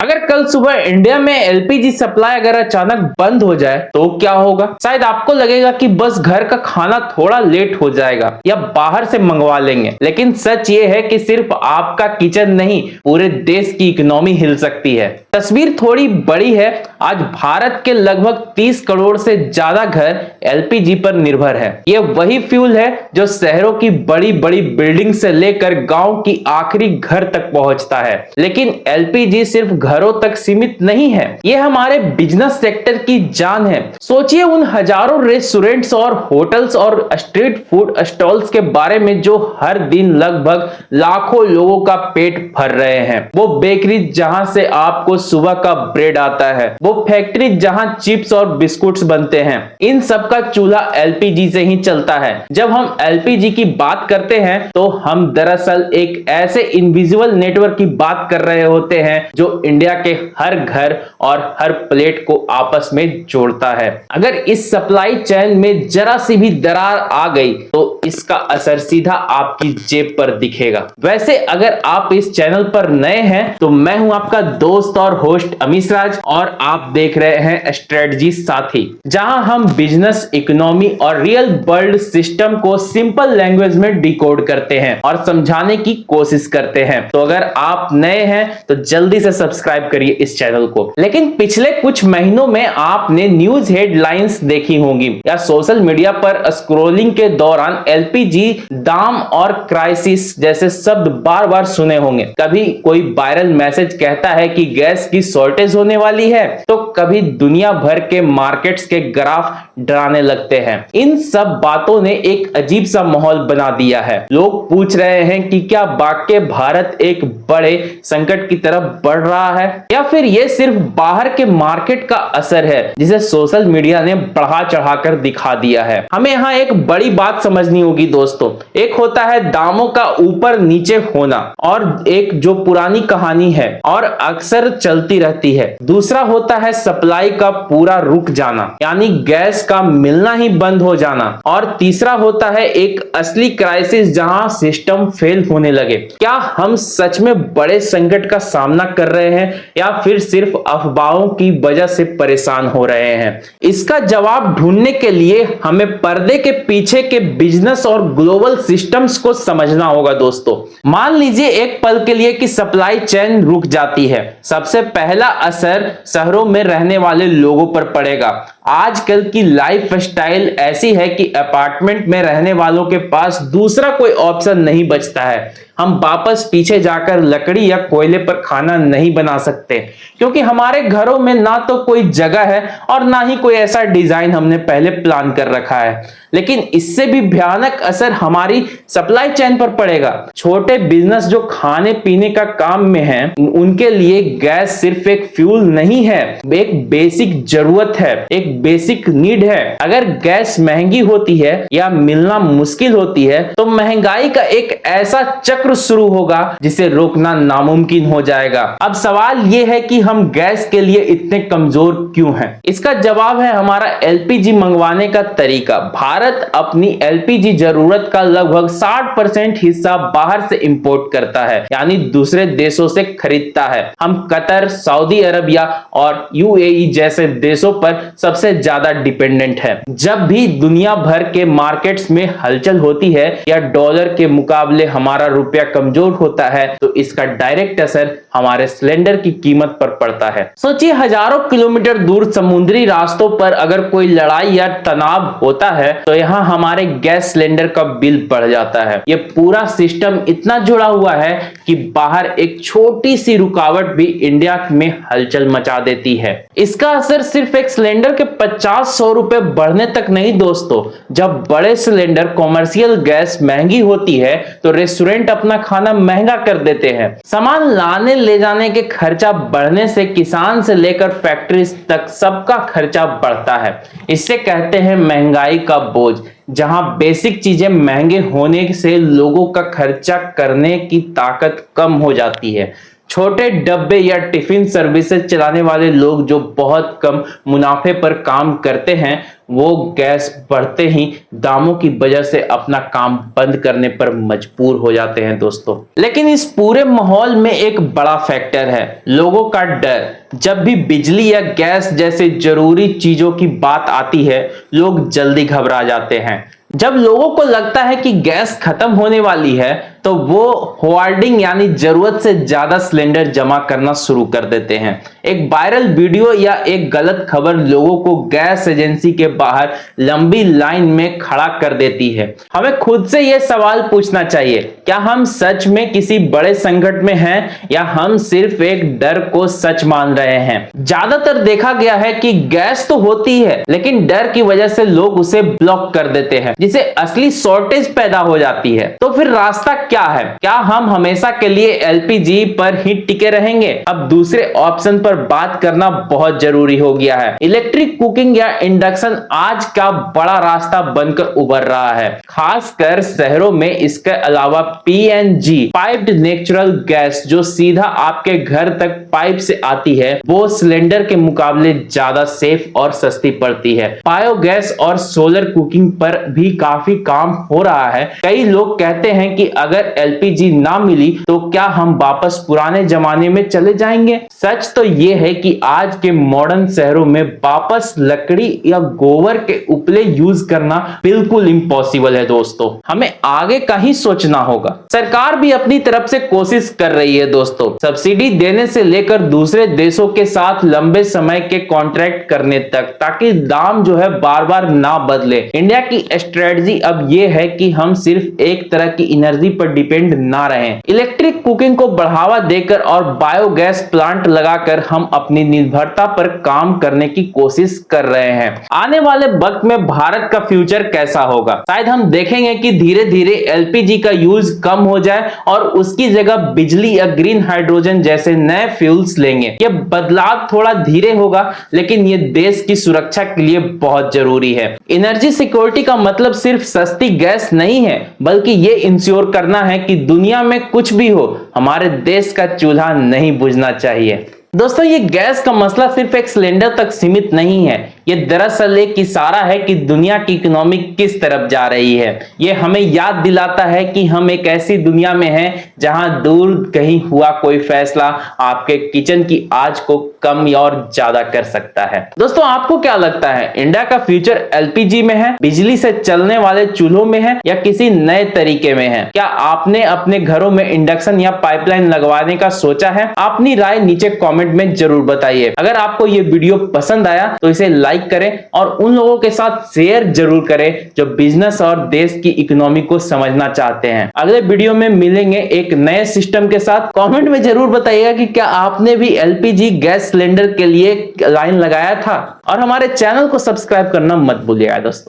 अगर कल सुबह इंडिया में एलपीजी सप्लाई अगर अचानक बंद हो जाए तो क्या होगा? शायद आपको लगेगा कि बस घर का खाना थोड़ा लेट हो जाएगा या बाहर से मंगवा लेंगे, लेकिन सच ये है कि सिर्फ आपका किचन नहीं, पूरे देश की इकोनॉमी हिल सकती है। तस्वीर थोड़ी बड़ी है। आज भारत के लगभग 30 करोड़ से ज्यादा घर एलपीजी पर निर्भर है। ये वही फ्यूल है जो शहरों की बड़ी बड़ी बिल्डिंग से लेकर गांव की आखिरी घर तक पहुंचता है। लेकिन एलपीजी सिर्फ घरों तक सीमित नहीं है, ये हमारे बिजनेस सेक्टर की जान है। सोचिए उन हजारों रेस्टोरेंट्स और होटल्स और स्ट्रीट फूड स्टॉल्स के बारे में जो हर दिन लगभग लाखों लोगों का पेट भर रहे हैं। वो बेकरी जहां से आपको सुबह का ब्रेड आता है, वो फैक्ट्री जहां चिप्स और बिस्कुट्स बनते हैं, इन सब का चूल्हा एलपीजी से ही चलता है। जब हम एलपीजी की बात करते हैं तो हम दरअसल एक ऐसे इनविजिबल नेटवर्क की बात कर रहे होते हैं जो इंडिया के हर घर और हर प्लेट को आपस में जोड़ता है। अगर इस सप्लाई चेन में जरा सी भी दरार आ गई तो इसका असर सीधा आपकी जेब पर दिखेगा। वैसे अगर आप इस चैनल पर नए हैं तो मैं हूं आपका दोस्त और होस्ट अमीश राज और आप देख रहे हैं स्ट्रेटजी साथी, जहां हम बिजनेस, इकोनॉमी और रियल वर्ल्ड सिस्टम को सिंपल लैंग्वेज में डिकोड करते हैं और समझाने की कोशिश करते हैं। तो अगर आप नए हैं तो जल्दी से सब्सक्राइब करिए इस चैनल को। लेकिन पिछले कुछ महीनों में आपने न्यूज हेडलाइंस देखी होंगी या सोशल मीडिया पर स्क्रॉलिंग के दौरान एलपीजी दाम और क्राइसिस जैसे शब्द बार बार सुने होंगे। कभी कोई वायरल मैसेज कहता है कि गैस की शॉर्टेज होने वाली है, तो कभी दुनिया भर के मार्केट्स के ग्राफ डराने लगते हैं। इन सब बातों ने एक अजीब सा माहौल बना दिया है। लोग पूछ रहे हैं कि क्या वाकई भारत एक बड़े संकट की तरफ बढ़ रहा है या फिर यह सिर्फ बाहर के मार्केट का असर है जिसे सोशल मीडिया ने बढ़ा चढ़ाकर दिखा दिया है। हमें यहाँ एक बड़ी बात समझनी होगी दोस्तों। एक होता है दामों का ऊपर नीचे होना और एक जो पुरानी कहानी है और अक्सर चलती रहती है। दूसरा होता है सप्लाई का पूरा रुक जाना, यानी गैस का मिलना ही बंद हो जाना। और तीसरा होता है एक असली क्राइसिस जहां सिस्टम फेल होने लगे। क्या हम सच में बड़े संकट का सामना कर रहे हैं या फिर सिर्फ अफवाहों की वजह से परेशान हो रहे हैं? इसका जवाब ढूंढने के लिए हमें पर्दे के पीछे के बिजनेस और ग्लोबल सिस्टम्स को समझना होगा दोस्तों। मान लीजिए एक पल के लिए कि सप्लाई चेन रुक जाती है। सबसे पहला असर शहरों में रहने वाले लोगों पर पड़ेगा। आजकल की लाइफ स्टाइल ऐसी है कि अपार्टमेंट में रहने वालों के पास दूसरा कोई ऑप्शन नहीं बचता है। हम वापस पीछे जाकर लकड़ी या कोयले पर खाना नहीं बना सकते क्योंकि हमारे घरों में ना तो कोई जगह है और ना ही कोई ऐसा डिजाइन हमने पहले प्लान कर रखा है। लेकिन इससे भी भयानक असर हमारी सप्लाई चेन पर पड़ेगा। छोटे बिजनेस जो खाने पीने का काम में हैं, उनके लिए गैस सिर्फ एक फ्यूल नहीं है, एक बेसिक जरूरत है, एक बेसिक नीड है। अगर गैस महंगी होती है या मिलना मुश्किल होती है तो महंगाई का एक ऐसा चक्र शुरू होगा जिसे रोकना नामुमकिन हो जाएगा। अब सवाल यह है कि हम गैस के लिए इतने कमजोर क्यों हैं? इसका जवाब है हमारा एलपीजी मंगवाने का तरीका। भारत अपनी एलपीजी जरूरत का लगभग 60% हिस्सा बाहर से इंपोर्ट करता है, यानी दूसरे देशों से खरीदता है। हम कतर, सऊदी अरबिया और यूएई जैसे देशों पर सबसे ज्यादा डिपेंडेंट है। जब भी दुनिया भर के मार्केट्स में हलचल होती है या डॉलर के मुकाबले हमारा रुपया कमजोर होता है तो इसका डायरेक्ट असर हमारे सिलेंडर की कीमत पर पड़ता है। सोचिए हजारों किलोमीटर दूर समुद्री रास्तों पर अगर कोई लड़ाई या तनाव होता है तो यहाँ हमारे गैस सिलेंडर का बिल बढ़ जाता है। ये पूरा सिस्टम इतना जुड़ा हुआ है कि बाहर एक छोटी सी रुकावट भी इंडिया में हलचल मचा देती है। इसका असर सिर्फ एक सिलेंडर के 50-100 रुपए बढ़ने तक नहीं दोस्तों। जब बड़े सिलेंडर कॉमर्शियल गैस महंगी होती है तो रेस्टोरेंट अपना खाना महंगा कर देते हैं। सामान लाने ले जाने के खर्चा बढ़ने से किसान से लेकर फैक्ट्री तक सबका खर्चा बढ़ता है। इससे कहते हैं महंगाई का बोझ। जहां बेसिक चीजें महंगे होने से लोगों का खर्चा करने की ताकत कम हो जाती है। छोटे डब्बे या टिफिन सर्विसेज चलाने वाले लोग जो बहुत कम मुनाफे पर काम करते हैं, वो गैस बढ़ते ही दामों की वजह से अपना काम बंद करने पर मजबूर हो जाते हैं दोस्तों। लेकिन इस पूरे माहौल में एक बड़ा फैक्टर है, लोगों का डर। जब भी बिजली या गैस जैसे जरूरी चीजों की बात आती है, लोग जल्दी घबरा जाते हैं। जब लोगों को लगता है कि गैस खत्म होने वाली है, तो वो होर्डिंग यानी जरूरत से ज्यादा सिलेंडर जमा करना शुरू कर देते हैं। एक वायरल वीडियो या एक गलत खबर लोगों को गैस एजेंसी के बाहर लंबी लाइन में खड़ा कर देती है। हमें खुद से यह सवाल पूछना चाहिए, क्या हम सच में किसी बड़े संकट में हैं या हम सिर्फ एक डर को सच मान रहे हैं। ज्यादातर देखा गया है कि गैस तो होती है, लेकिन डर की वजह से लोग उसे ब्लॉक कर देते हैं, जिससे असली शॉर्टेज पैदा हो जाती है। तो फिर रास्ता क्या है? क्या हम हमेशा के लिए एलपीजी पर ही टिके रहेंगे? अब दूसरे ऑप्शन पर बात करना बहुत जरूरी हो गया है। इलेक्ट्रिक कुकिंग या इंडक्शन आज का बड़ा रास्ता बनकर उभर रहा है, खासकर शहरों में। इसके अलावा पीएनजी पाइप्ड नेचुरल गैस जो सीधा आपके घर तक पाइप से आती है, वो सिलेंडर के मुकाबले ज्यादा सेफ और सस्ती पड़ती है। बायोगैस और सोलर कुकिंग पर भी काफी काम हो रहा है। कई लोग कहते हैं कि अगर एलपीजी ना मिली तो क्या हम वापस पुराने जमाने में चले जाएंगे? सच तो यह है कि आज के मॉडर्न शहरों में वापस लकड़ी या गोबर के उपले यूज करना बिल्कुल इम्पॉसिबल है दोस्तों। हमें आगे का ही सोचना होगा। सरकार भी अपनी तरफ से कोशिश कर रही है दोस्तों, सब्सिडी देने से लेकर दूसरे देशों के साथ लंबे समय के कॉन्ट्रैक्ट करने तक, ताकि दाम जो है बार बार ना बदले। इंडिया की स्ट्रेटजी अब यह है कि हम सिर्फ एक तरह की एनर्जी पर डिपेंड ना रहें। इलेक्ट्रिक कुकिंग को बढ़ावा देकर और बायोगैस प्लांट लगाकर हम अपनी निर्भरता पर काम करने की कोशिश कर रहे हैं। आने वाले वक्त में भारत का फ्यूचर कैसा होगा? शायद हम देखेंगे कि धीरे धीरे एलपीजी का यूज कम हो जाए और उसकी जगह बिजली या ग्रीन हाइड्रोजन जैसे नए फ्यूल्स लेंगे। यह बदलाव थोड़ा धीरे होगा, लेकिन यह देश की सुरक्षा के लिए बहुत जरूरी है। एनर्जी सिक्योरिटी का मतलब सिर्फ सस्ती गैस नहीं है, बल्कि यह इंश्योर करना है कि दुनिया में कुछ भी हो, हमारे देश का चूल्हा नहीं बुझना चाहिए। दोस्तों, ये गैस का मसला सिर्फ एक सिलेंडर तक सीमित नहीं है। ये दरअसल एक इशारा है कि दुनिया की इकोनॉमी किस तरफ जा रही है। ये हमें याद दिलाता है कि हम एक ऐसी दुनिया में हैं जहां दूर कहीं हुआ कोई फैसला आपके किचन की आग को कम और ज्यादा कर सकता है। दोस्तों, आपको क्या लगता है, इंडिया का फ्यूचर एलपीजी में है, बिजली से चलने वाले चूल्हों में है, या किसी नए तरीके में है? क्या आपने अपने घरों में इंडक्शन या पाइपलाइन लगवाने का सोचा है? अपनी राय नीचे कमेंट में जरूर बताइए। अगर आपको ये वीडियो पसंद आया तो इसे लाइक करें और उन लोगों के साथ शेयर जरूर करें जो बिजनेस और देश की इकोनॉमी को समझना चाहते हैं। अगले वीडियो में मिलेंगे एक नए सिस्टम के साथ। कमेंट में जरूर बताइएगा कि क्या आपने भी एलपीजी गैस सिलेंडर के लिए लाइन लगाया था, और हमारे चैनल को सब्सक्राइब करना मत भूलिएगा दोस्तों।